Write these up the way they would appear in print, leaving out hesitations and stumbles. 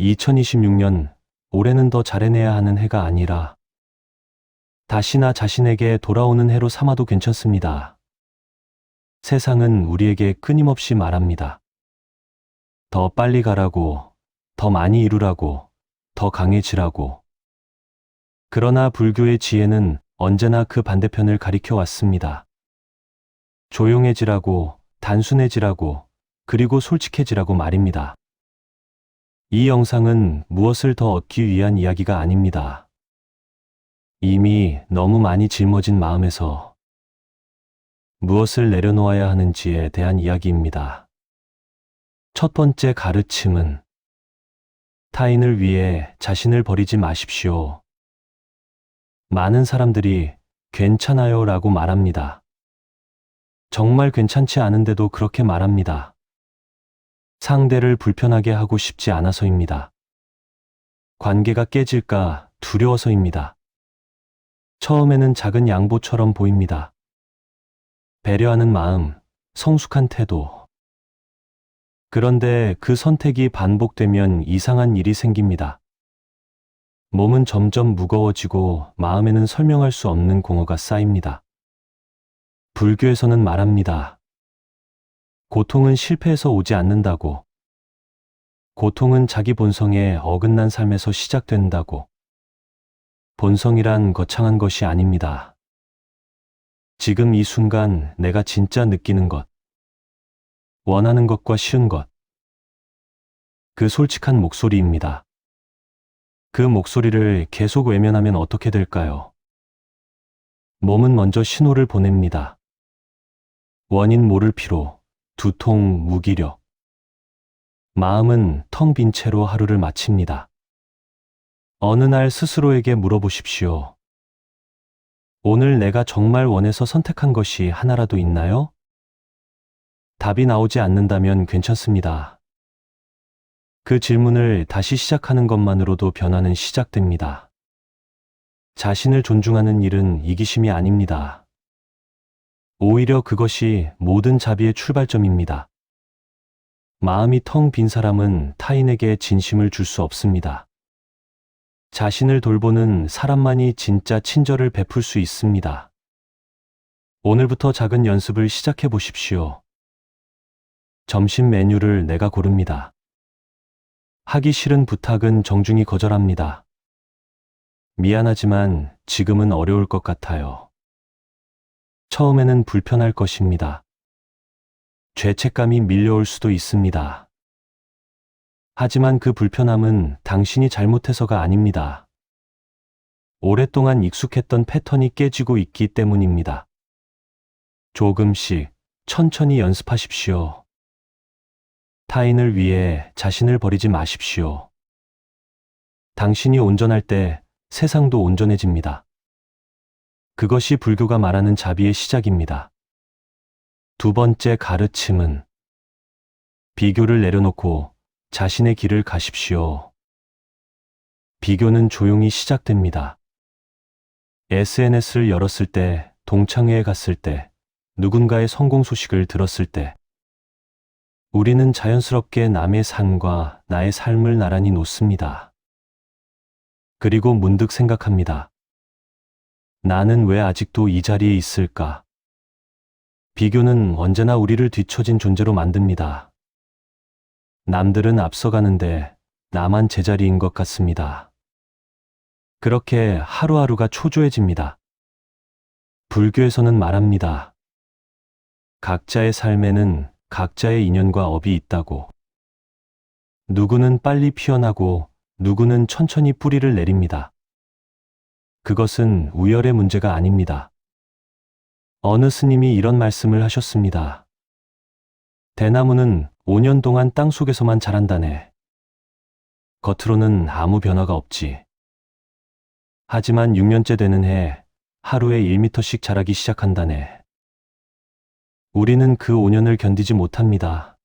2026년, 올해는 더 잘해내야 하는 해가 아니라 다시 나 자신에게 돌아오는 해로 삼아도 괜찮습니다. 세상은 우리에게 끊임없이 말합니다. 더 빨리 가라고, 더 많이 이루라고, 더 강해지라고. 그러나 불교의 지혜는 언제나 그 반대편을 가리켜 왔습니다. 조용해지라고, 단순해지라고, 그리고 솔직해지라고 말입니다. 이 영상은 무엇을 더 얻기 위한 이야기가 아닙니다. 이미 너무 많이 짊어진 마음에서 무엇을 내려놓아야 하는지에 대한 이야기입니다. 첫 번째 가르침은 타인을 위해 자신을 버리지 마십시오. 많은 사람들이 괜찮아요 라고 말합니다. 정말 괜찮지 않은데도 그렇게 말합니다. 상대를 불편하게 하고 싶지 않아서입니다. 관계가 깨질까 두려워서입니다. 처음에는 작은 양보처럼 보입니다. 배려하는 마음, 성숙한 태도. 그런데 그 선택이 반복되면 이상한 일이 생깁니다. 몸은 점점 무거워지고 마음에는 설명할 수 없는 공허가 쌓입니다. 불교에서는 말합니다. 고통은 실패에서 오지 않는다고. 고통은 자기 본성에 어긋난 삶에서 시작된다고. 본성이란 거창한 것이 아닙니다. 지금 이 순간 내가 진짜 느끼는 것, 원하는 것과 쉬운 것. 그 솔직한 목소리입니다. 그 목소리를 계속 외면하면 어떻게 될까요? 몸은 먼저 신호를 보냅니다. 원인 모를 피로, 두통, 무기력. 마음은 텅 빈 채로 하루를 마칩니다. 어느 날 스스로에게 물어보십시오. 오늘 내가 정말 원해서 선택한 것이 하나라도 있나요? 답이 나오지 않는다면 괜찮습니다. 그 질문을 다시 시작하는 것만으로도 변화는 시작됩니다. 자신을 존중하는 일은 이기심이 아닙니다. 오히려 그것이 모든 자비의 출발점입니다. 마음이 텅 빈 사람은 타인에게 진심을 줄 수 없습니다. 자신을 돌보는 사람만이 진짜 친절을 베풀 수 있습니다. 오늘부터 작은 연습을 시작해 보십시오. 점심 메뉴를 내가 고릅니다. 하기 싫은 부탁은 정중히 거절합니다. 미안하지만 지금은 어려울 것 같아요. 처음에는 불편할 것입니다. 죄책감이 밀려올 수도 있습니다. 하지만 그 불편함은 당신이 잘못해서가 아닙니다. 오랫동안 익숙했던 패턴이 깨지고 있기 때문입니다. 조금씩, 천천히 연습하십시오. 타인을 위해 자신을 버리지 마십시오. 당신이 온전할 때 세상도 온전해집니다. 그것이 불교가 말하는 자비의 시작입니다. 두 번째 가르침은 비교를 내려놓고 자신의 길을 가십시오. 비교는 조용히 시작됩니다. SNS를 열었을 때, 동창회에 갔을 때, 누군가의 성공 소식을 들었을 때, 우리는 자연스럽게 남의 삶과 나의 삶을 나란히 놓습니다. 그리고 문득 생각합니다. 나는 왜 아직도 이 자리에 있을까? 비교는 언제나 우리를 뒤처진 존재로 만듭니다. 남들은 앞서가는데 나만 제자리인 것 같습니다. 그렇게 하루하루가 초조해집니다. 불교에서는 말합니다. 각자의 삶에는 각자의 인연과 업이 있다고. 누구는 빨리 피어나고 누구는 천천히 뿌리를 내립니다. 그것은 우열의 문제가 아닙니다. 어느 스님이 이런 말씀을 하셨습니다. 대나무는 5년 동안 땅속에서만 자란다네. 겉으로는 아무 변화가 없지. 하지만 6년째 되는 해 하루에 1m씩 자라기 시작한다네. 우리는 그 5년을 견디지 못합니다.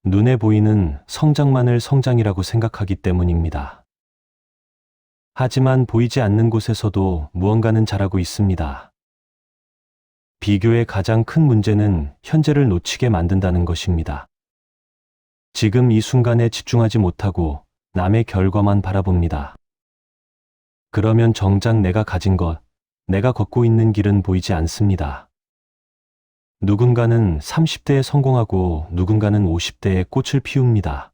눈에 보이는 성장만을 성장이라고 생각하기 때문입니다. 하지만 보이지 않는 곳에서도 무언가는 자라고 있습니다. 비교의 가장 큰 문제는 현재를 놓치게 만든다는 것입니다. 지금 이 순간에 집중하지 못하고 남의 결과만 바라봅니다. 그러면 정작 내가 가진 것, 내가 걷고 있는 길은 보이지 않습니다. 누군가는 30대에 성공하고 누군가는 50대에 꽃을 피웁니다.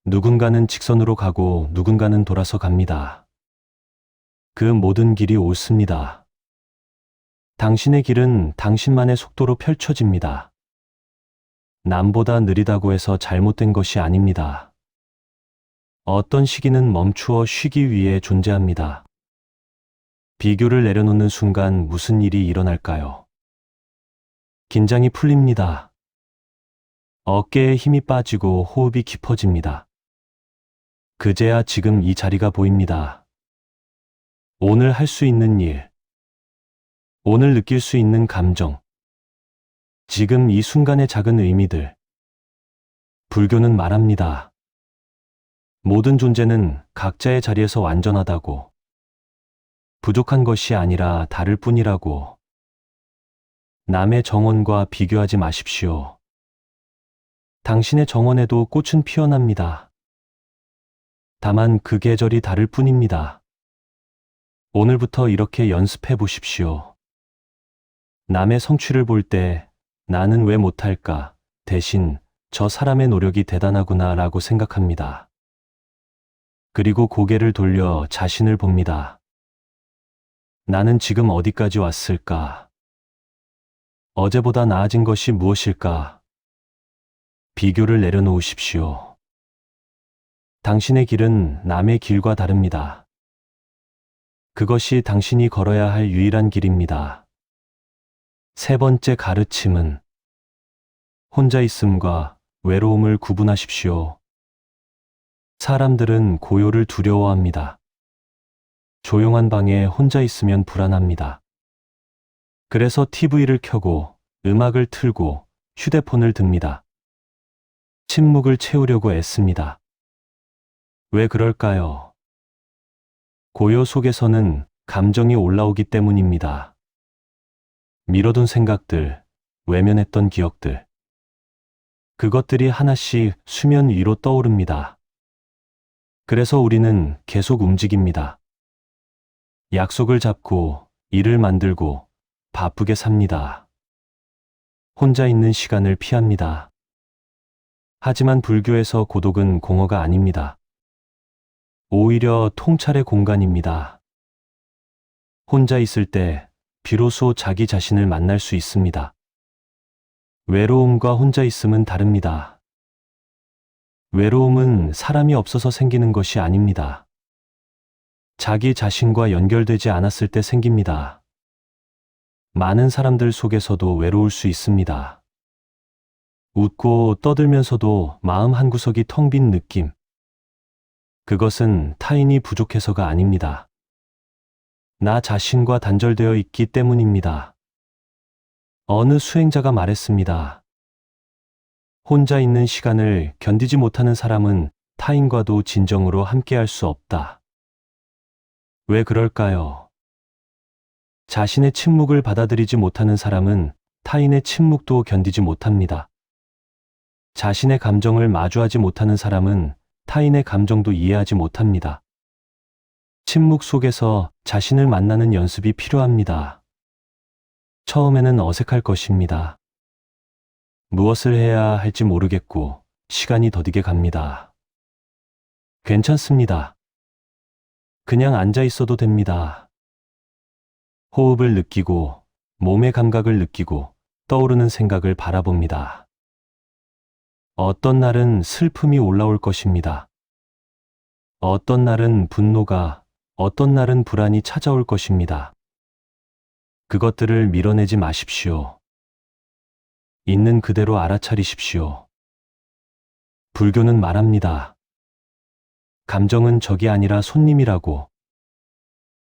누군가는 직선으로 가고 누군가는 돌아서 갑니다. 그 모든 길이 옳습니다. 당신의 길은 당신만의 속도로 펼쳐집니다. 남보다 느리다고 해서 잘못된 것이 아닙니다. 어떤 시기는 멈추어 쉬기 위해 존재합니다. 비교를 내려놓는 순간 무슨 일이 일어날까요? 긴장이 풀립니다. 어깨에 힘이 빠지고 호흡이 깊어집니다. 그제야 지금 이 자리가 보입니다. 오늘 할 수 있는 일, 오늘 느낄 수 있는 감정, 지금 이 순간의 작은 의미들. 불교는 말합니다. 모든 존재는 각자의 자리에서 완전하다고, 부족한 것이 아니라 다를 뿐이라고. 남의 정원과 비교하지 마십시오. 당신의 정원에도 꽃은 피어납니다. 다만 그 계절이 다를 뿐입니다. 오늘부터 이렇게 연습해 보십시오. 남의 성취를 볼 때 나는 왜 못할까? 대신 저 사람의 노력이 대단하구나 라고 생각합니다. 그리고 고개를 돌려 자신을 봅니다. 나는 지금 어디까지 왔을까? 어제보다 나아진 것이 무엇일까? 비교를 내려놓으십시오. 당신의 길은 남의 길과 다릅니다. 그것이 당신이 걸어야 할 유일한 길입니다. 세 번째 가르침은 혼자 있음과 외로움을 구분하십시오. 사람들은 고요를 두려워합니다. 조용한 방에 혼자 있으면 불안합니다. 그래서 TV를 켜고 음악을 틀고 휴대폰을 듭니다. 침묵을 채우려고 애씁니다. 왜 그럴까요? 고요 속에서는 감정이 올라오기 때문입니다. 미뤄둔 생각들, 외면했던 기억들. 그것들이 하나씩 수면 위로 떠오릅니다. 그래서 우리는 계속 움직입니다. 약속을 잡고 일을 만들고 바쁘게 삽니다. 혼자 있는 시간을 피합니다. 하지만 불교에서 고독은 공허가 아닙니다. 오히려 통찰의 공간입니다. 혼자 있을 때 비로소 자기 자신을 만날 수 있습니다. 외로움과 혼자 있음은 다릅니다. 외로움은 사람이 없어서 생기는 것이 아닙니다. 자기 자신과 연결되지 않았을 때 생깁니다. 많은 사람들 속에서도 외로울 수 있습니다. 웃고 떠들면서도 마음 한구석이 텅 빈 느낌. 그것은 타인이 부족해서가 아닙니다. 나 자신과 단절되어 있기 때문입니다. 어느 수행자가 말했습니다. 혼자 있는 시간을 견디지 못하는 사람은 타인과도 진정으로 함께할 수 없다. 왜 그럴까요? 자신의 침묵을 받아들이지 못하는 사람은 타인의 침묵도 견디지 못합니다. 자신의 감정을 마주하지 못하는 사람은 타인의 감정도 이해하지 못합니다. 침묵 속에서 자신을 만나는 연습이 필요합니다. 처음에는 어색할 것입니다. 무엇을 해야 할지 모르겠고 시간이 더디게 갑니다. 괜찮습니다. 그냥 앉아 있어도 됩니다. 호흡을 느끼고 몸의 감각을 느끼고 떠오르는 생각을 바라봅니다. 어떤 날은 슬픔이 올라올 것입니다. 어떤 날은 분노가, 어떤 날은 불안이 찾아올 것입니다. 그것들을 밀어내지 마십시오. 있는 그대로 알아차리십시오. 불교는 말합니다. 감정은 적이 아니라 손님이라고.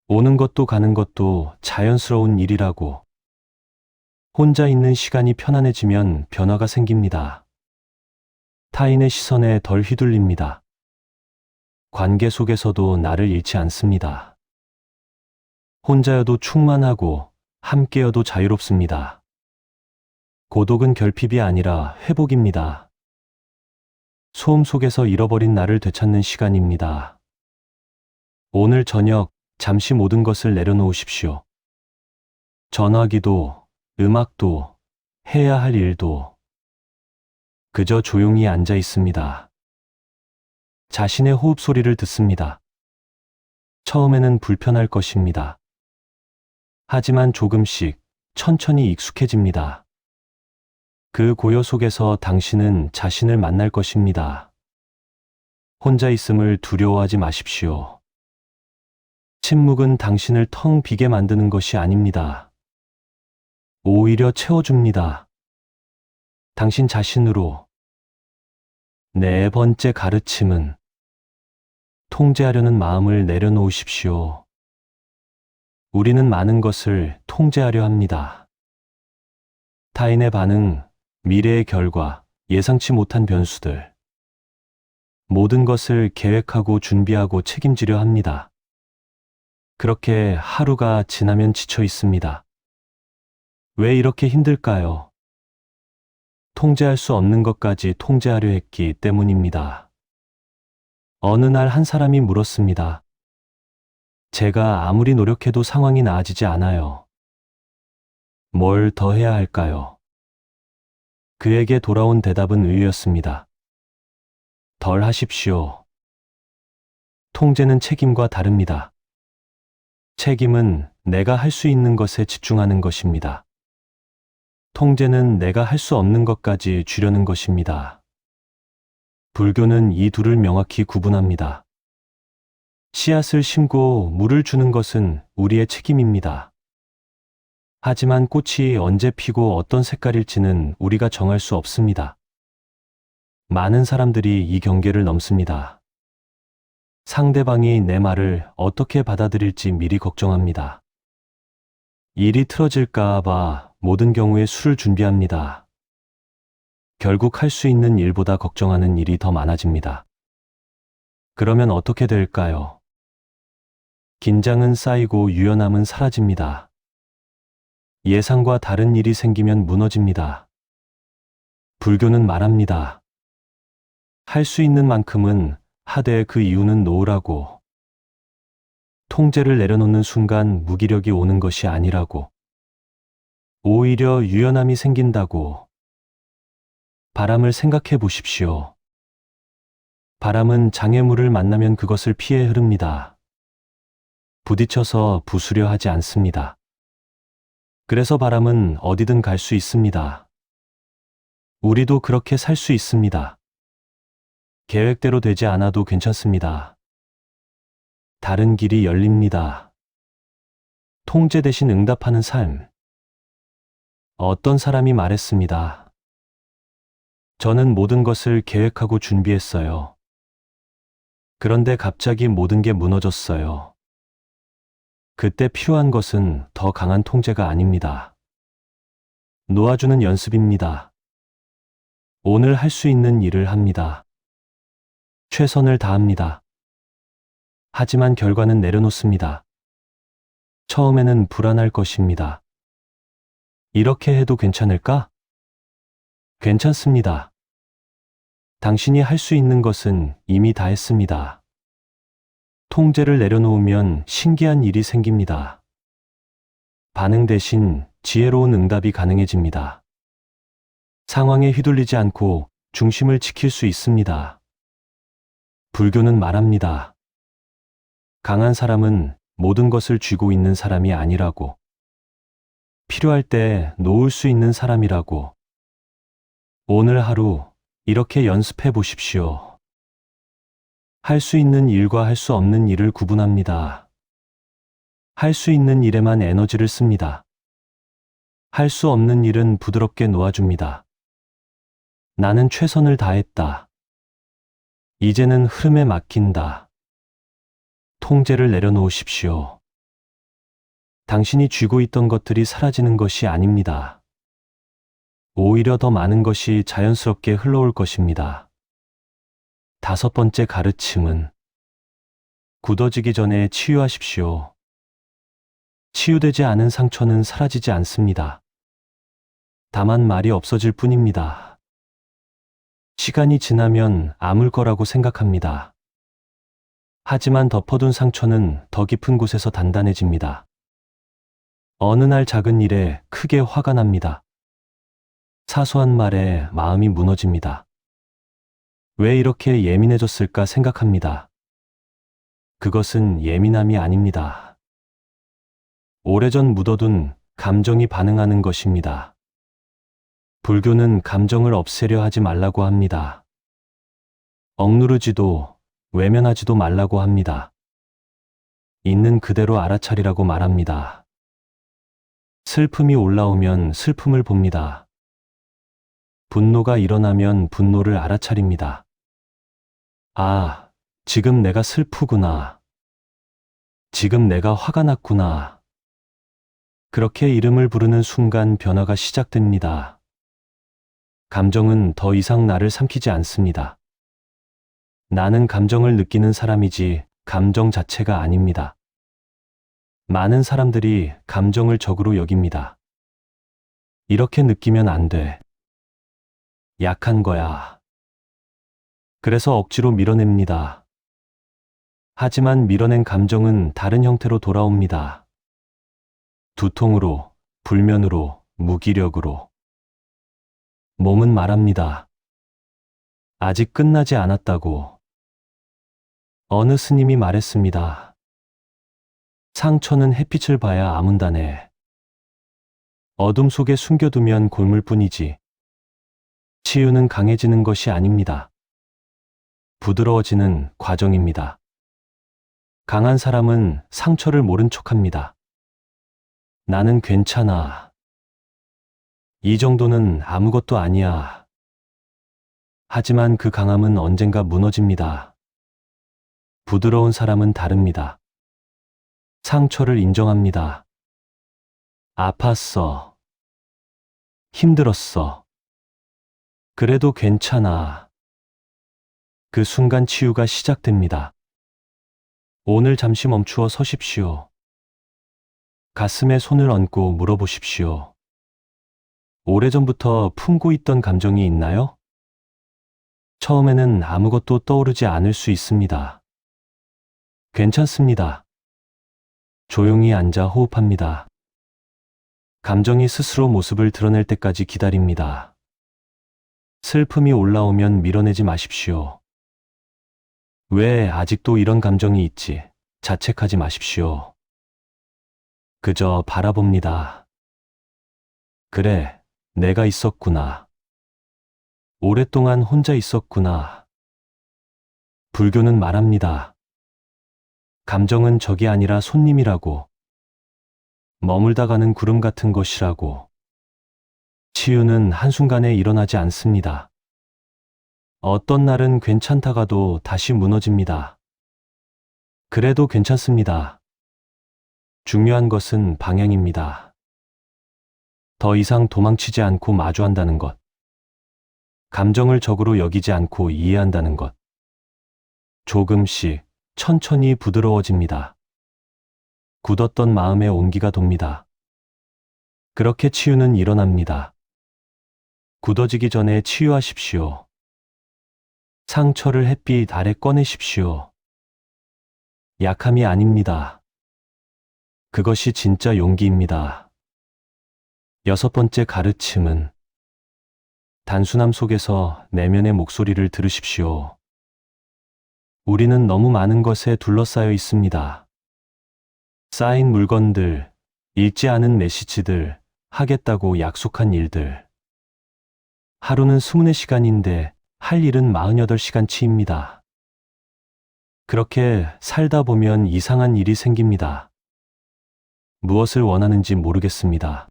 오는 것도 가는 것도 자연스러운 일이라고. 혼자 있는 시간이 편안해지면 변화가 생깁니다. 타인의 시선에 덜 휘둘립니다. 관계 속에서도 나를 잃지 않습니다. 혼자여도 충만하고 함께여도 자유롭습니다. 고독은 결핍이 아니라 회복입니다. 소음 속에서 잃어버린 나를 되찾는 시간입니다. 오늘 저녁 잠시 모든 것을 내려놓으십시오. 전화기도, 음악도, 해야 할 일도. 그저 조용히 앉아 있습니다. 자신의 호흡 소리를 듣습니다. 처음에는 불편할 것입니다. 하지만 조금씩 천천히 익숙해집니다. 그 고요 속에서 당신은 자신을 만날 것입니다. 혼자 있음을 두려워하지 마십시오. 침묵은 당신을 텅 비게 만드는 것이 아닙니다. 오히려 채워줍니다. 당신 자신으로. 네 번째 가르침은 통제하려는 마음을 내려놓으십시오. 우리는 많은 것을 통제하려 합니다. 타인의 반응, 미래의 결과, 예상치 못한 변수들. 모든 것을 계획하고 준비하고 책임지려 합니다. 그렇게 하루가 지나면 지쳐 있습니다. 왜 이렇게 힘들까요? 통제할 수 없는 것까지 통제하려 했기 때문입니다. 어느 날 한 사람이 물었습니다. 제가 아무리 노력해도 상황이 나아지지 않아요. 뭘 더 해야 할까요? 그에게 돌아온 대답은 의외였습니다. 덜 하십시오. 통제는 책임과 다릅니다. 책임은 내가 할 수 있는 것에 집중하는 것입니다. 통제는 내가 할 수 없는 것까지 주려는 것입니다. 불교는 이 둘을 명확히 구분합니다. 씨앗을 심고 물을 주는 것은 우리의 책임입니다. 하지만 꽃이 언제 피고 어떤 색깔일지는 우리가 정할 수 없습니다. 많은 사람들이 이 경계를 넘습니다. 상대방이 내 말을 어떻게 받아들일지 미리 걱정합니다. 일이 틀어질까 봐 모든 경우에 술을 준비합니다. 결국 할 수 있는 일보다 걱정하는 일이 더 많아집니다. 그러면 어떻게 될까요? 긴장은 쌓이고 유연함은 사라집니다. 예상과 다른 일이 생기면 무너집니다. 불교는 말합니다. 할 수 있는 만큼은 하되 그 이유는 놓으라고. 통제를 내려놓는 순간 무기력이 오는 것이 아니라고. 오히려 유연함이 생긴다고. 바람을 생각해 보십시오. 바람은 장애물을 만나면 그것을 피해 흐릅니다. 부딪혀서 부수려 하지 않습니다. 그래서 바람은 어디든 갈 수 있습니다. 우리도 그렇게 살 수 있습니다. 계획대로 되지 않아도 괜찮습니다. 다른 길이 열립니다. 통제 대신 응답하는 삶. 어떤 사람이 말했습니다. 저는 모든 것을 계획하고 준비했어요. 그런데 갑자기 모든 게 무너졌어요. 그때 필요한 것은 더 강한 통제가 아닙니다. 놓아주는 연습입니다. 오늘 할 수 있는 일을 합니다. 최선을 다합니다. 하지만 결과는 내려놓습니다. 처음에는 불안할 것입니다. 이렇게 해도 괜찮을까? 괜찮습니다. 당신이 할 수 있는 것은 이미 다 했습니다. 통제를 내려놓으면 신기한 일이 생깁니다. 반응 대신 지혜로운 응답이 가능해집니다. 상황에 휘둘리지 않고 중심을 지킬 수 있습니다. 불교는 말합니다. 강한 사람은 모든 것을 쥐고 있는 사람이 아니라고. 필요할 때 놓을 수 있는 사람이라고. 오늘 하루 이렇게 연습해 보십시오. 할 수 있는 일과 할 수 없는 일을 구분합니다. 할 수 있는 일에만 에너지를 씁니다. 할 수 없는 일은 부드럽게 놓아줍니다. 나는 최선을 다했다. 이제는 흐름에 맡긴다. 통제를 내려놓으십시오. 당신이 쥐고 있던 것들이 사라지는 것이 아닙니다. 오히려 더 많은 것이 자연스럽게 흘러올 것입니다. 다섯 번째 가르침은 굳어지기 전에 치유하십시오. 치유되지 않은 상처는 사라지지 않습니다. 다만 말이 없어질 뿐입니다. 시간이 지나면 아물 거라고 생각합니다. 하지만 덮어둔 상처는 더 깊은 곳에서 단단해집니다. 어느 날 작은 일에 크게 화가 납니다. 사소한 말에 마음이 무너집니다. 왜 이렇게 예민해졌을까 생각합니다. 그것은 예민함이 아닙니다. 오래전 묻어둔 감정이 반응하는 것입니다. 불교는 감정을 없애려 하지 말라고 합니다. 억누르지도 외면하지도 말라고 합니다. 있는 그대로 알아차리라고 말합니다. 슬픔이 올라오면 슬픔을 봅니다. 분노가 일어나면 분노를 알아차립니다. 아, 지금 내가 슬프구나. 지금 내가 화가 났구나. 그렇게 이름을 부르는 순간 변화가 시작됩니다. 감정은 더 이상 나를 삼키지 않습니다. 나는 감정을 느끼는 사람이지 감정 자체가 아닙니다. 많은 사람들이 감정을 적으로 여깁니다. 이렇게 느끼면 안 돼. 약한 거야. 그래서 억지로 밀어냅니다. 하지만 밀어낸 감정은 다른 형태로 돌아옵니다. 두통으로, 불면으로, 무기력으로. 몸은 말합니다. 아직 끝나지 않았다고. 어느 스님이 말했습니다. 상처는 햇빛을 봐야 아문다네. 어둠 속에 숨겨두면 골물뿐이지. 치유는 강해지는 것이 아닙니다. 부드러워지는 과정입니다. 강한 사람은 상처를 모른 척합니다. 나는 괜찮아. 이 정도는 아무것도 아니야. 하지만 그 강함은 언젠가 무너집니다. 부드러운 사람은 다릅니다. 상처를 인정합니다. 아팠어. 힘들었어. 그래도 괜찮아. 그 순간 치유가 시작됩니다. 오늘 잠시 멈추어 서십시오. 가슴에 손을 얹고 물어보십시오. 오래전부터 품고 있던 감정이 있나요? 처음에는 아무것도 떠오르지 않을 수 있습니다. 괜찮습니다. 조용히 앉아 호흡합니다. 감정이 스스로 모습을 드러낼 때까지 기다립니다. 슬픔이 올라오면 밀어내지 마십시오. 왜 아직도 이런 감정이 있지? 자책하지 마십시오. 그저 바라봅니다. 그래, 내가 있었구나. 오랫동안 혼자 있었구나. 불교는 말합니다. 감정은 적이 아니라 손님이라고. 머물다 가는 구름 같은 것이라고. 치유는 한순간에 일어나지 않습니다. 어떤 날은 괜찮다가도 다시 무너집니다. 그래도 괜찮습니다. 중요한 것은 방향입니다. 더 이상 도망치지 않고 마주한다는 것. 감정을 적으로 여기지 않고 이해한다는 것. 조금씩, 천천히 부드러워집니다. 굳었던 마음의 온기가 돕니다. 그렇게 치유는 일어납니다. 굳어지기 전에 치유하십시오. 상처를 햇빛 아래 꺼내십시오. 약함이 아닙니다. 그것이 진짜 용기입니다. 6번째 가르침은 단순함 속에서 내면의 목소리를 들으십시오. 우리는 너무 많은 것에 둘러싸여 있습니다. 쌓인 물건들, 읽지 않은 메시지들, 하겠다고 약속한 일들. 하루는 24시간인데 할 일은 48시간치입니다. 그렇게 살다 보면 이상한 일이 생깁니다. 무엇을 원하는지 모르겠습니다.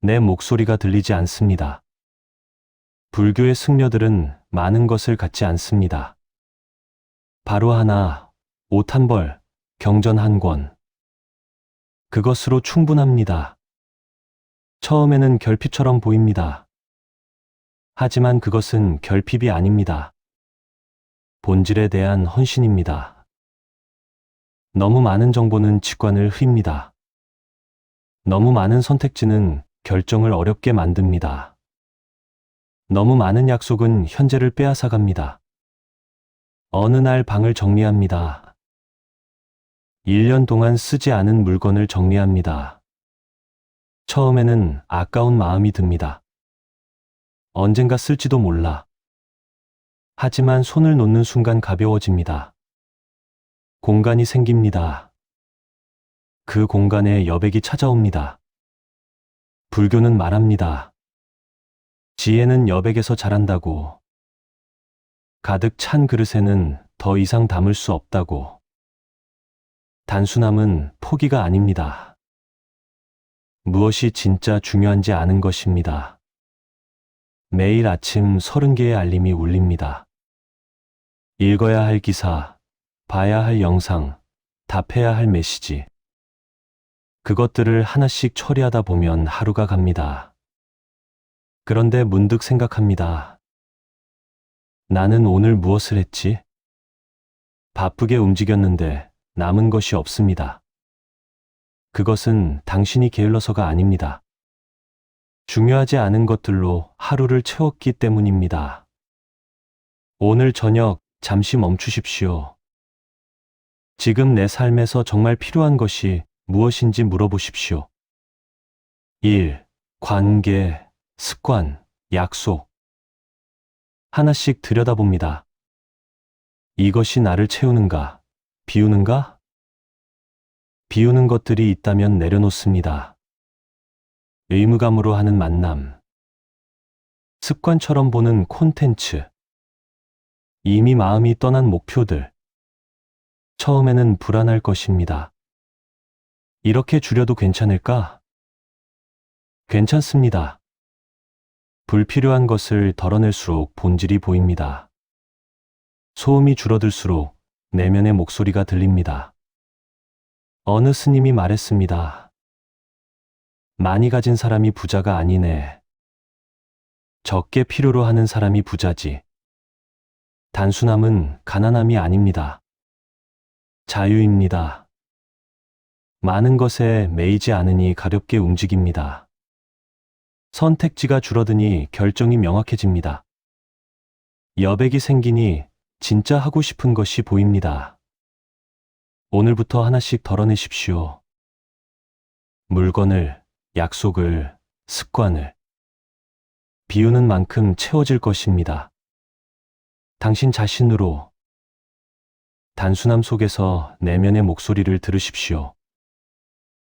내 목소리가 들리지 않습니다. 불교의 승려들은 많은 것을 갖지 않습니다. 바로 하나, 옷 한 벌, 경전 한 권. 그것으로 충분합니다. 처음에는 결핍처럼 보입니다. 하지만 그것은 결핍이 아닙니다. 본질에 대한 헌신입니다. 너무 많은 정보는 직관을 흐립니다. 너무 많은 선택지는 결정을 어렵게 만듭니다. 너무 많은 약속은 현재를 빼앗아갑니다. 어느 날 방을 정리합니다. 1년 동안 쓰지 않은 물건을 정리합니다. 처음에는 아까운 마음이 듭니다. 언젠가 쓸지도 몰라. 하지만 손을 놓는 순간 가벼워집니다. 공간이 생깁니다. 그 공간에 여백이 찾아옵니다. 불교는 말합니다. 지혜는 여백에서 자란다고. 가득 찬 그릇에는 더 이상 담을 수 없다고. 단순함은 포기가 아닙니다. 무엇이 진짜 중요한지 아는 것입니다. 매일 아침 30개의 알림이 울립니다. 읽어야 할 기사, 봐야 할 영상, 답해야 할 메시지. 그것들을 하나씩 처리하다 보면 하루가 갑니다. 그런데 문득 생각합니다. 나는 오늘 무엇을 했지? 바쁘게 움직였는데 남은 것이 없습니다. 그것은 당신이 게을러서가 아닙니다. 중요하지 않은 것들로 하루를 채웠기 때문입니다. 오늘 저녁 잠시 멈추십시오. 지금 내 삶에서 정말 필요한 것이 무엇인지 물어보십시오. 1. 관계, 습관, 약속. 하나씩 들여다봅니다. 이것이 나를 채우는가, 비우는가? 비우는 것들이 있다면 내려놓습니다. 의무감으로 하는 만남. 습관처럼 보는 콘텐츠. 이미 마음이 떠난 목표들. 처음에는 불안할 것입니다. 이렇게 줄여도 괜찮을까? 괜찮습니다. 불필요한 것을 덜어낼수록 본질이 보입니다. 소음이 줄어들수록 내면의 목소리가 들립니다. 어느 스님이 말했습니다. 많이 가진 사람이 부자가 아니네. 적게 필요로 하는 사람이 부자지. 단순함은 가난함이 아닙니다. 자유입니다. 많은 것에 매이지 않으니 가볍게 움직입니다. 선택지가 줄어드니 결정이 명확해집니다. 여백이 생기니 진짜 하고 싶은 것이 보입니다. 오늘부터 하나씩 덜어내십시오. 물건을, 약속을, 습관을. 비우는 만큼 채워질 것입니다. 당신 자신으로. 단순함 속에서 내면의 목소리를 들으십시오.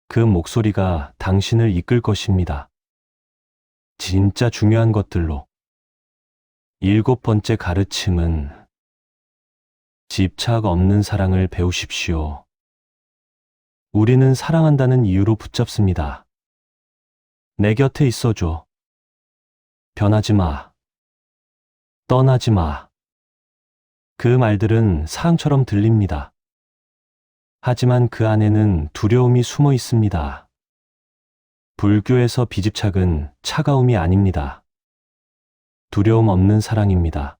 그 목소리가 당신을 이끌 것입니다. 진짜 중요한 것들로. 7번째 가르침은 집착 없는 사랑을 배우십시오. 우리는 사랑한다는 이유로 붙잡습니다. 내 곁에 있어줘. 변하지 마. 떠나지 마. 그 말들은 사랑처럼 들립니다. 하지만 그 안에는 두려움이 숨어 있습니다. 불교에서 비집착은 차가움이 아닙니다. 두려움 없는 사랑입니다.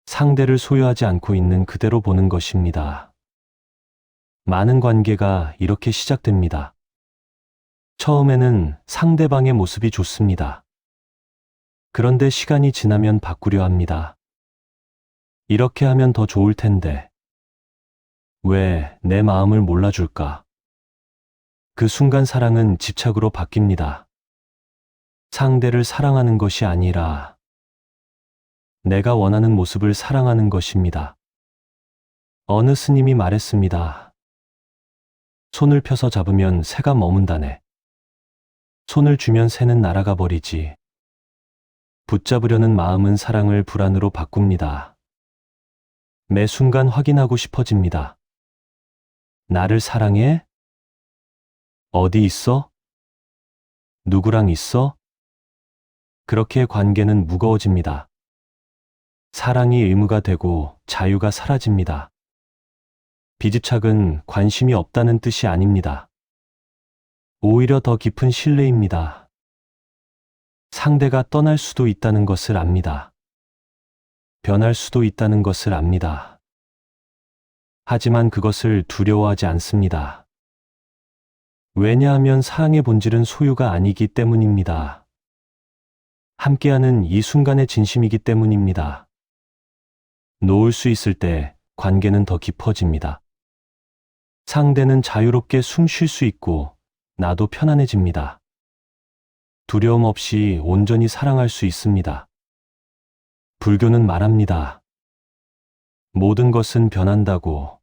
상대를 소유하지 않고 있는 그대로 보는 것입니다. 많은 관계가 이렇게 시작됩니다. 처음에는 상대방의 모습이 좋습니다. 그런데 시간이 지나면 바꾸려 합니다. 이렇게 하면 더 좋을 텐데. 왜 내 마음을 몰라줄까? 그 순간 사랑은 집착으로 바뀝니다. 상대를 사랑하는 것이 아니라 내가 원하는 모습을 사랑하는 것입니다. 어느 스님이 말했습니다. 손을 펴서 잡으면 새가 머문다네. 손을 주면 새는 날아가 버리지. 붙잡으려는 마음은 사랑을 불안으로 바꿉니다. 매 순간 확인하고 싶어집니다. 나를 사랑해? 어디 있어? 누구랑 있어? 그렇게 관계는 무거워집니다. 사랑이 의무가 되고 자유가 사라집니다. 비집착은 관심이 없다는 뜻이 아닙니다. 오히려 더 깊은 신뢰입니다. 상대가 떠날 수도 있다는 것을 압니다. 변할 수도 있다는 것을 압니다. 하지만 그것을 두려워하지 않습니다. 왜냐하면 사랑의 본질은 소유가 아니기 때문입니다. 함께하는 이 순간의 진심이기 때문입니다. 놓을 수 있을 때 관계는 더 깊어집니다. 상대는 자유롭게 숨 쉴 수 있고 나도 편안해집니다. 두려움 없이 온전히 사랑할 수 있습니다. 불교는 말합니다. 모든 것은 변한다고.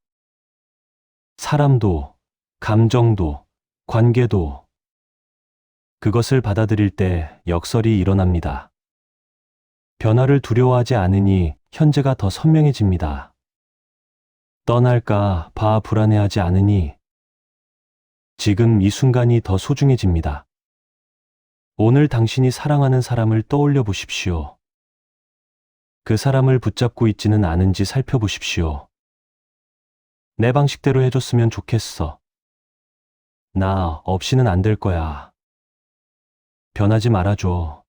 사람도, 감정도, 관계도. 그것을 받아들일 때 역설이 일어납니다. 변화를 두려워하지 않으니 현재가 더 선명해집니다. 떠날까 봐 불안해하지 않으니 지금 이 순간이 더 소중해집니다. 오늘 당신이 사랑하는 사람을 떠올려 보십시오. 그 사람을 붙잡고 있지는 않은지 살펴보십시오. 내 방식대로 해줬으면 좋겠어. 나 없이는 안 될 거야. 변하지 말아줘.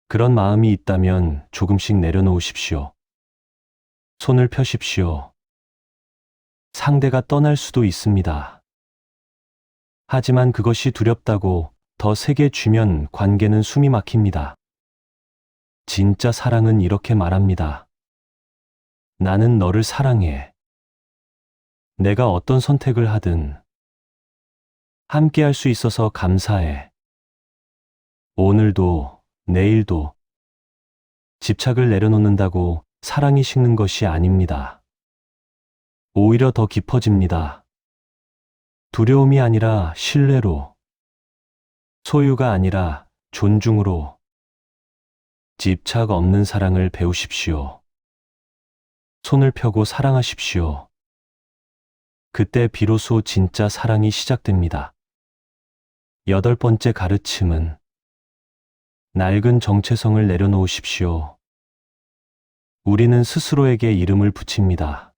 그런 마음이 있다면 조금씩 내려놓으십시오. 손을 펴십시오. 상대가 떠날 수도 있습니다. 하지만 그것이 두렵다고 더 세게 쥐면 관계는 숨이 막힙니다. 진짜 사랑은 이렇게 말합니다. 나는 너를 사랑해. 내가 어떤 선택을 하든 함께 할 수 있어서 감사해. 오늘도 내일도 집착을 내려놓는다고 사랑이 식는 것이 아닙니다. 오히려 더 깊어집니다. 두려움이 아니라 신뢰로, 소유가 아니라 존중으로. 집착 없는 사랑을 배우십시오. 손을 펴고 사랑하십시오. 그때 비로소 진짜 사랑이 시작됩니다. 8번째 가르침은 낡은 정체성을 내려놓으십시오. 우리는 스스로에게 이름을 붙입니다.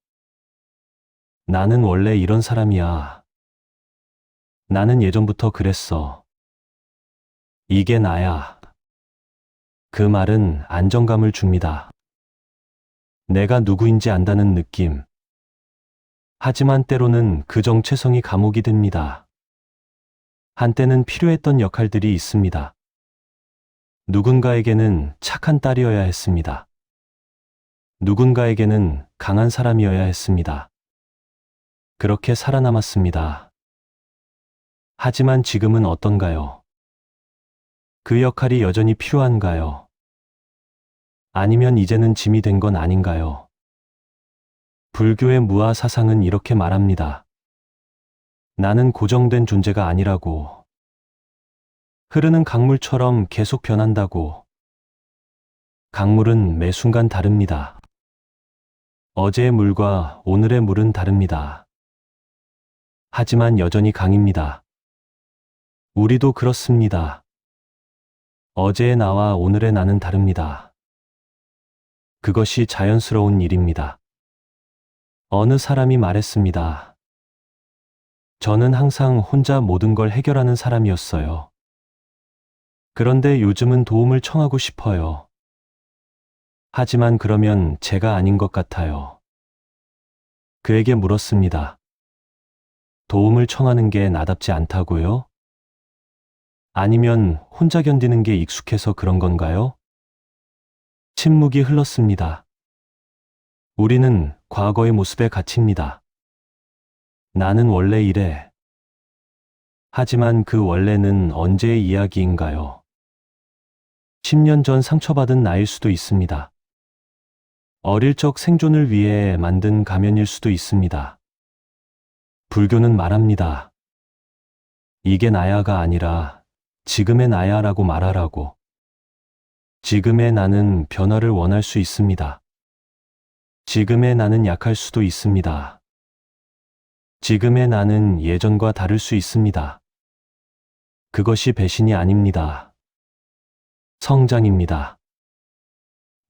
나는 원래 이런 사람이야. 나는 예전부터 그랬어. 이게 나야. 그 말은 안정감을 줍니다. 내가 누구인지 안다는 느낌. 하지만 때로는 그 정체성이 감옥이 됩니다. 한때는 필요했던 역할들이 있습니다. 누군가에게는 착한 딸이어야 했습니다. 누군가에게는 강한 사람이어야 했습니다. 그렇게 살아남았습니다. 하지만 지금은 어떤가요? 그 역할이 여전히 필요한가요? 아니면 이제는 짐이 된 건 아닌가요? 불교의 무아 사상은 이렇게 말합니다. 나는 고정된 존재가 아니라고. 흐르는 강물처럼 계속 변한다고. 강물은 매 순간 다릅니다. 어제의 물과 오늘의 물은 다릅니다. 하지만 여전히 강입니다. 우리도 그렇습니다. 어제의 나와 오늘의 나는 다릅니다. 그것이 자연스러운 일입니다. 어느 사람이 말했습니다. 저는 항상 혼자 모든 걸 해결하는 사람이었어요. 그런데 요즘은 도움을 청하고 싶어요. 하지만 그러면 제가 아닌 것 같아요. 그에게 물었습니다. 도움을 청하는 게 나답지 않다고요? 아니면 혼자 견디는 게 익숙해서 그런 건가요? 침묵이 흘렀습니다. 우리는 과거의 모습에 갇힙니다. 나는 원래 이래. 하지만 그 원래는 언제의 이야기인가요? 10년 전 상처받은 나일 수도 있습니다. 어릴 적 생존을 위해 만든 가면일 수도 있습니다. 불교는 말합니다. 이게 나야가 아니라 지금의 나야라고 말하라고. 지금의 나는 변화를 원할 수 있습니다. 지금의 나는 약할 수도 있습니다. 지금의 나는 예전과 다를 수 있습니다. 그것이 배신이 아닙니다. 성장입니다.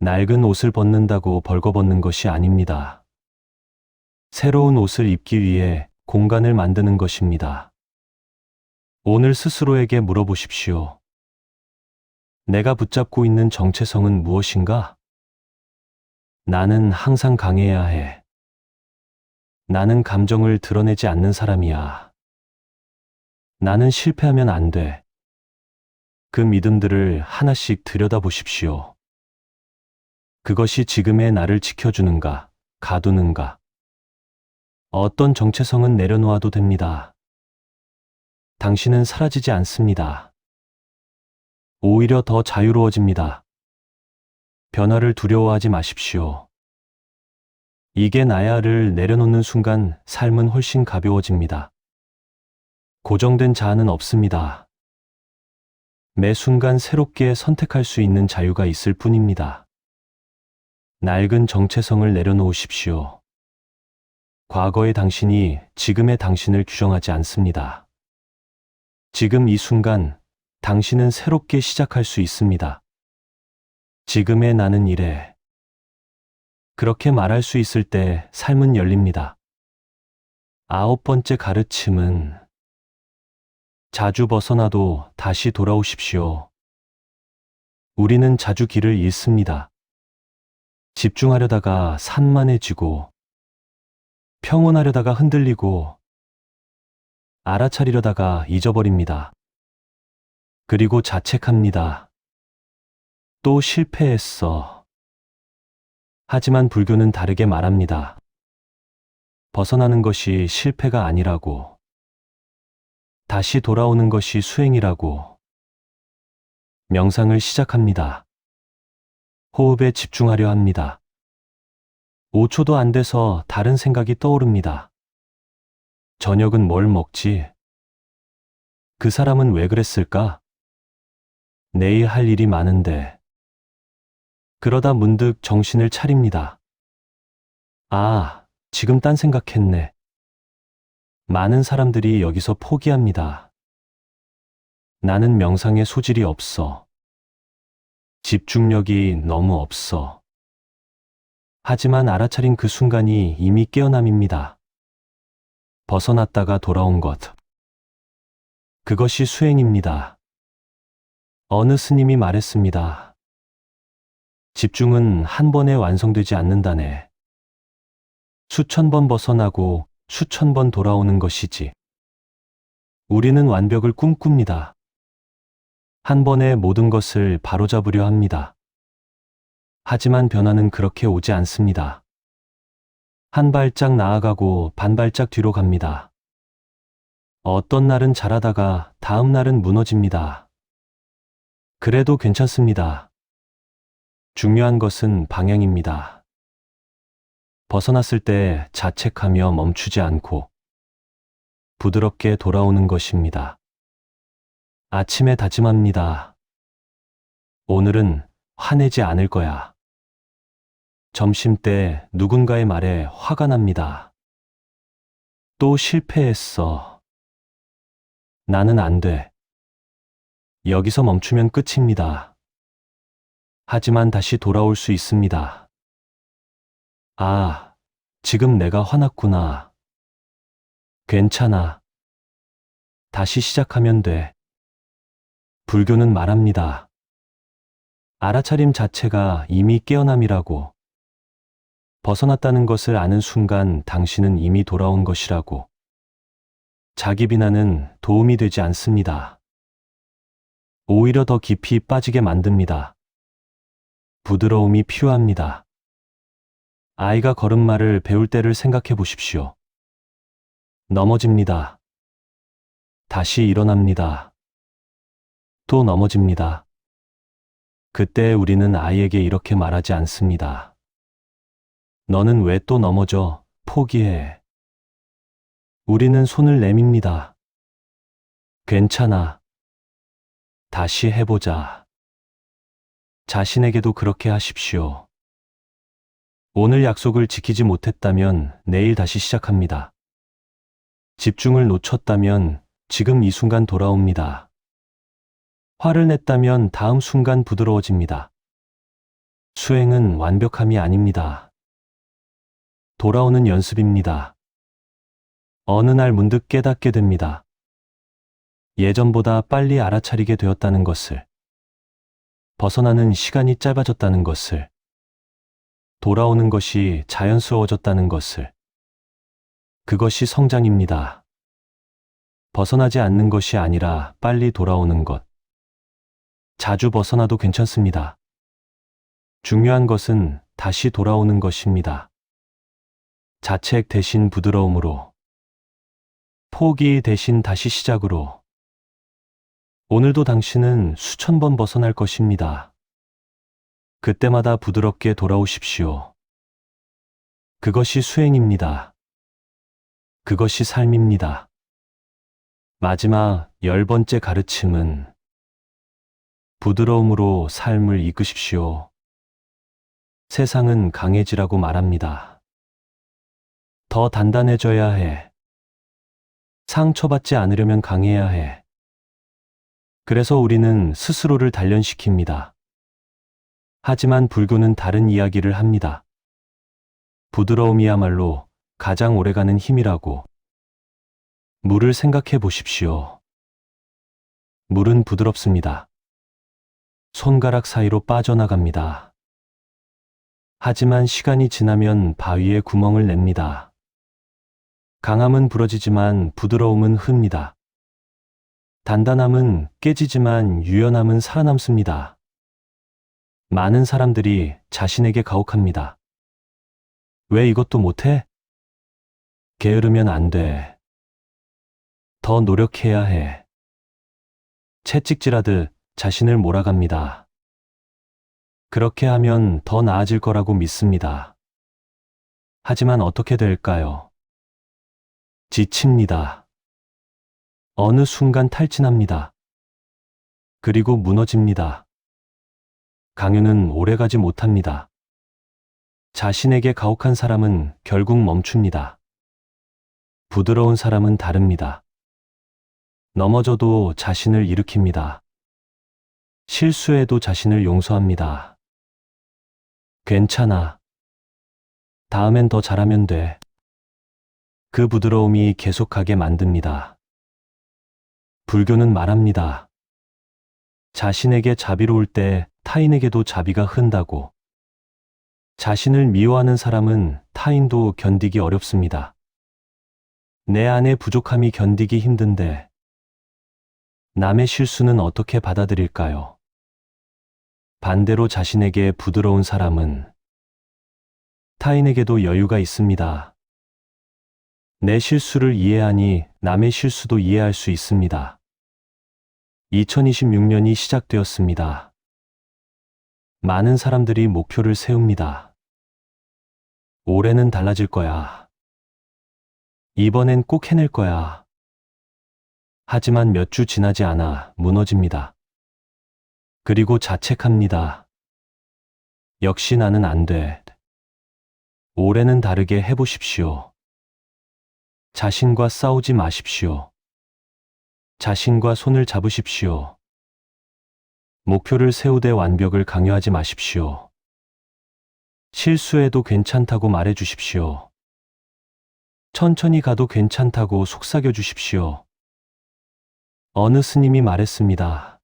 낡은 옷을 벗는다고 벌거벗는 것이 아닙니다. 새로운 옷을 입기 위해 공간을 만드는 것입니다. 오늘 스스로에게 물어보십시오. 내가 붙잡고 있는 정체성은 무엇인가? 나는 항상 강해야 해. 나는 감정을 드러내지 않는 사람이야. 나는 실패하면 안 돼. 그 믿음들을 하나씩 들여다보십시오. 그것이 지금의 나를 지켜주는가, 가두는가. 어떤 정체성은 내려놓아도 됩니다. 당신은 사라지지 않습니다. 오히려 더 자유로워집니다. 변화를 두려워하지 마십시오. 이게 나야를 내려놓는 순간 삶은 훨씬 가벼워집니다. 고정된 자아는 없습니다. 매 순간 새롭게 선택할 수 있는 자유가 있을 뿐입니다. 낡은 정체성을 내려놓으십시오. 과거의 당신이 지금의 당신을 규정하지 않습니다. 지금 이 순간 당신은 새롭게 시작할 수 있습니다. 지금의 나는 이래. 그렇게 말할 수 있을 때 삶은 열립니다. 9번째 가르침은 자주 벗어나도 다시 돌아오십시오. 우리는 자주 길을 잃습니다. 집중하려다가 산만해지고, 평온하려다가 흔들리고, 알아차리려다가 잊어버립니다. 그리고 자책합니다. 또 실패했어. 하지만 불교는 다르게 말합니다. 벗어나는 것이 실패가 아니라고. 다시 돌아오는 것이 수행이라고. 명상을 시작합니다. 호흡에 집중하려 합니다. 5초도 안 돼서 다른 생각이 떠오릅니다. 저녁은 뭘 먹지? 그 사람은 왜 그랬을까? 내일 할 일이 많은데. 그러다 문득 정신을 차립니다. 아, 지금 딴 생각했네. 많은 사람들이 여기서 포기합니다. 나는 명상에 소질이 없어. 집중력이 너무 없어. 하지만 알아차린 그 순간이 이미 깨어남입니다. 벗어났다가 돌아온 것. 그것이 수행입니다. 어느 스님이 말했습니다. 집중은 한 번에 완성되지 않는다네. 수천 번 벗어나고 수천 번 돌아오는 것이지. 우리는 완벽을 꿈꿉니다. 한 번에 모든 것을 바로잡으려 합니다. 하지만 변화는 그렇게 오지 않습니다. 한 발짝 나아가고 반 발짝 뒤로 갑니다. 어떤 날은 잘하다가 다음 날은 무너집니다. 그래도 괜찮습니다. 중요한 것은 방향입니다. 벗어났을 때 자책하며 멈추지 않고 부드럽게 돌아오는 것입니다. 아침에 다짐합니다. 오늘은 화내지 않을 거야. 점심때 누군가의 말에 화가 납니다. 또 실패했어. 나는 안 돼. 여기서 멈추면 끝입니다. 하지만 다시 돌아올 수 있습니다. 아, 지금 내가 화났구나. 괜찮아. 다시 시작하면 돼. 불교는 말합니다. 알아차림 자체가 이미 깨어남이라고. 벗어났다는 것을 아는 순간 당신은 이미 돌아온 것이라고. 자기 비난은 도움이 되지 않습니다. 오히려 더 깊이 빠지게 만듭니다. 부드러움이 필요합니다. 아이가 걸음마를 배울 때를 생각해 보십시오. 넘어집니다. 다시 일어납니다. 또 넘어집니다. 그때 우리는 아이에게 이렇게 말하지 않습니다. 너는 왜 또 넘어져? 포기해. 우리는 손을 내밉니다. 괜찮아. 다시 해보자. 자신에게도 그렇게 하십시오. 오늘 약속을 지키지 못했다면 내일 다시 시작합니다. 집중을 놓쳤다면 지금 이 순간 돌아옵니다. 화를 냈다면 다음 순간 부드러워집니다. 수행은 완벽함이 아닙니다. 돌아오는 연습입니다. 어느 날 문득 깨닫게 됩니다. 예전보다 빨리 알아차리게 되었다는 것을. 벗어나는 시간이 짧아졌다는 것을. 돌아오는 것이 자연스러워졌다는 것을. 그것이 성장입니다. 벗어나지 않는 것이 아니라 빨리 돌아오는 것. 자주 벗어나도 괜찮습니다. 중요한 것은 다시 돌아오는 것입니다. 자책 대신 부드러움으로, 포기 대신 다시 시작으로. 오늘도 당신은 수천 번 벗어날 것입니다. 그때마다 부드럽게 돌아오십시오. 그것이 수행입니다. 그것이 삶입니다. 마지막 10번째 가르침은 부드러움으로 삶을 이끄십시오. 세상은 강해지라고 말합니다. 더 단단해져야 해. 상처받지 않으려면 강해야 해. 그래서 우리는 스스로를 단련시킵니다. 하지만 불교는 다른 이야기를 합니다. 부드러움이야말로 가장 오래가는 힘이라고. 물을 생각해 보십시오. 물은 부드럽습니다. 손가락 사이로 빠져나갑니다. 하지만 시간이 지나면 바위에 구멍을 냅니다. 강함은 부러지지만 부드러움은 흡니다. 단단함은 깨지지만 유연함은 살아남습니다. 많은 사람들이 자신에게 가혹합니다. 왜 이것도 못해? 게으르면 안 돼. 더 노력해야 해. 채찍질하듯 자신을 몰아갑니다. 그렇게 하면 더 나아질 거라고 믿습니다. 하지만 어떻게 될까요? 지칩니다. 어느 순간 탈진합니다. 그리고 무너집니다. 강요는 오래가지 못합니다. 자신에게 가혹한 사람은 결국 멈춥니다. 부드러운 사람은 다릅니다. 넘어져도 자신을 일으킵니다. 실수해도 자신을 용서합니다. 괜찮아. 다음엔 더 잘하면 돼. 그 부드러움이 계속하게 만듭니다. 불교는 말합니다. 자신에게 자비로울 때 타인에게도 자비가 흔다고. 자신을 미워하는 사람은 타인도 견디기 어렵습니다. 내 안의 부족함이 견디기 힘든데 남의 실수는 어떻게 받아들일까요? 반대로 자신에게 부드러운 사람은 타인에게도 여유가 있습니다. 내 실수를 이해하니 남의 실수도 이해할 수 있습니다. 2026년이 시작되었습니다. 많은 사람들이 목표를 세웁니다. 올해는 달라질 거야. 이번엔 꼭 해낼 거야. 하지만 몇 주 지나지 않아 무너집니다. 그리고 자책합니다. 역시 나는 안 돼. 올해는 다르게 해보십시오. 자신과 싸우지 마십시오. 자신과 손을 잡으십시오. 목표를 세우되 완벽을 강요하지 마십시오. 실수해도 괜찮다고 말해 주십시오. 천천히 가도 괜찮다고 속삭여 주십시오. 어느 스님이 말했습니다.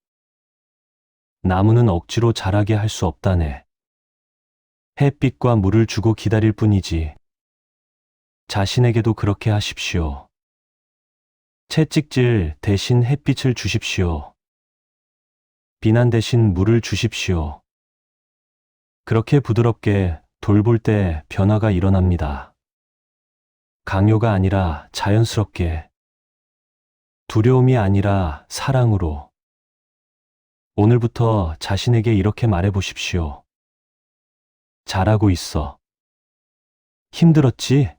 나무는 억지로 자라게 할 수 없다네. 햇빛과 물을 주고 기다릴 뿐이지. 자신에게도 그렇게 하십시오. 채찍질 대신 햇빛을 주십시오. 비난 대신 물을 주십시오. 그렇게 부드럽게 돌볼 때 변화가 일어납니다. 강요가 아니라 자연스럽게, 두려움이 아니라 사랑으로. 오늘부터 자신에게 이렇게 말해 보십시오. 잘하고 있어. 힘들었지?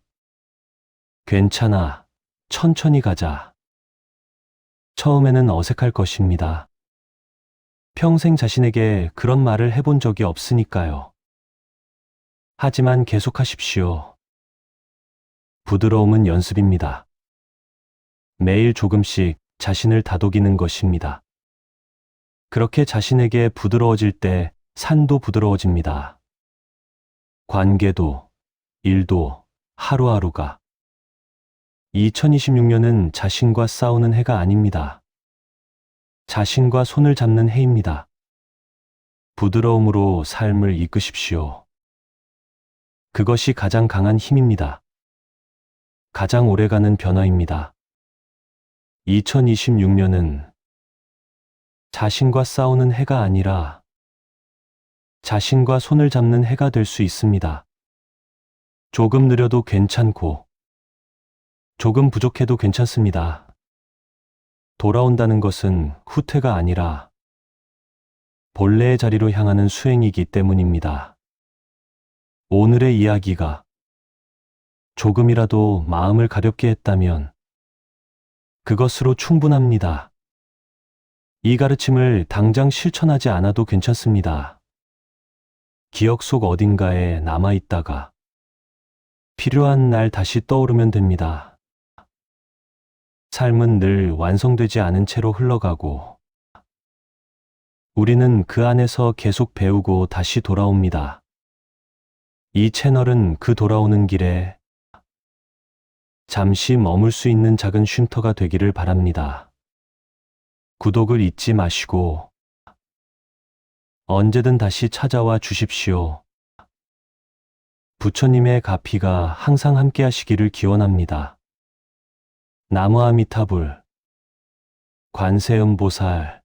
괜찮아. 천천히 가자. 처음에는 어색할 것입니다. 평생 자신에게 그런 말을 해본 적이 없으니까요. 하지만 계속하십시오. 부드러움은 연습입니다. 매일 조금씩 자신을 다독이는 것입니다. 그렇게 자신에게 부드러워질 때 산도 부드러워집니다. 관계도, 일도, 하루하루가. 2026년은 자신과 싸우는 해가 아닙니다. 자신과 손을 잡는 해입니다. 부드러움으로 삶을 이끄십시오. 그것이 가장 강한 힘입니다. 가장 오래가는 변화입니다. 2026년은 자신과 싸우는 해가 아니라 자신과 손을 잡는 해가 될 수 있습니다. 조금 느려도 괜찮고, 조금 부족해도 괜찮습니다. 돌아온다는 것은 후퇴가 아니라 본래의 자리로 향하는 수행이기 때문입니다. 오늘의 이야기가 조금이라도 마음을 가볍게 했다면 그것으로 충분합니다. 이 가르침을 당장 실천하지 않아도 괜찮습니다. 기억 속 어딘가에 남아있다가 필요한 날 다시 떠오르면 됩니다. 삶은 늘 완성되지 않은 채로 흘러가고 우리는 그 안에서 계속 배우고 다시 돌아옵니다. 이 채널은 그 돌아오는 길에 잠시 머물 수 있는 작은 쉼터가 되기를 바랍니다. 구독을 잊지 마시고 언제든 다시 찾아와 주십시오. 부처님의 가피가 항상 함께 하시기를 기원합니다. 나무 아미타불, 관세음보살